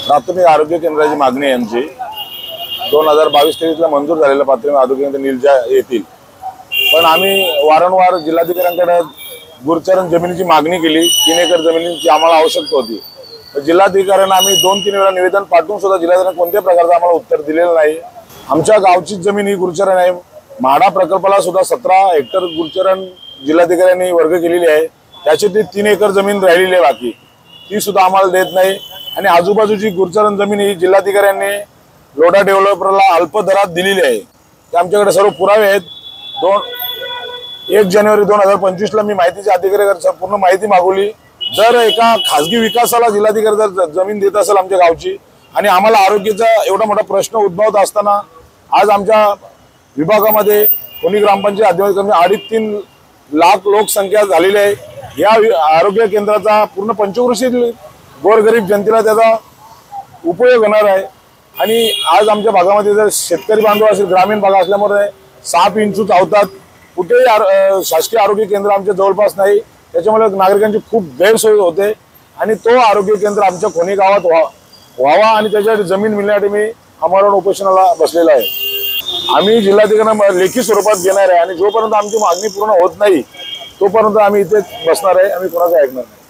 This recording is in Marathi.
प्राथमिक आरोग्य केंद्राची मागणी आहे आमची 2022-23 मंजूर झालेलं प्राथमिक आरोग्य केंद्र निलजा येतील। पण आम्ही वारंवार जिल्हाधिकाऱ्यांकडे गुरचरण जमिनीची मागणी केली। 3 एकर जमिनीची आम्हाला आवश्यकता होती। तर जिल्हाधिकाऱ्यांना आम्ही 2-3 वेळा निवेदन पाठवून सुद्धा जिल्हाधिकाऱ्यांनी कोणत्याही प्रकारचं आम्हाला उत्तर दिलेलं नाही। आमच्या गावची जमीन ही गुरचरण आहे। म्हाडा प्रकल्पाला सुद्धा 17 हेक्टर गुरचरण जिल्हाधिकाऱ्यांनी वर्ग केलेली आहे। त्याच्यातली 3 एकर जमीन राहिलेली आहे बाकी, ती सुद्धा आम्हाला देत नाही। आणि आजूबाजूची गुरचरण जमीन ही जिल्हाधिकाऱ्यांनी लोढा डेव्हलपरला अल्प दरात दिलेली आहे। ते आमच्याकडे सर्व पुरावे आहेत। 1 जानेवारी 2025 ला मी माहितीच्या अधिकाऱ्याकडे संपूर्ण माहिती मागवली। जर एका खासगी विकासाला जिल्हाधिकारी जर जमीन देत असेल आमच्या गावची आणि आम्हाला आरोग्याचा एवढा मोठा प्रश्न उद्भवत असताना आज आमच्या विभागामध्ये कोणी ग्रामपंचायत अधिकारी 2.5-3 लाख लोकसंख्या झालेली आहे। या आरोग्य केंद्राचा पूर्ण पंचक्रोशीतील गोरगरीब जनतेला त्याचा उपयोग होणार आहे। आणि आज आमच्या भागामध्ये जर शेतकरी बांधव असेल, ग्रामीण भाग असल्यामुळे साप इंचू चावतात, कुठेही शासकीय आरोग्य केंद्र आमच्या जवळपास नाही। त्याच्यामुळे नागरिकांची खूप गैरसोय होते आणि तो आरोग्य केंद्र आमच्या खोनी गावात व्हावा आणि त्याच्यासाठी जमीन मिळण्यासाठी मी आमरण उपोषणाला बसलेला आहे। आम्ही जिल्हाधिकाऱ्यांना लेखी स्वरूपात घेणार आहे आणि जोपर्यंत आमची मागणी पूर्ण होत नाही तोपर्यंत आम्ही इथे बसणार आहे। आम्ही कोणाचं ऐकणार नाही।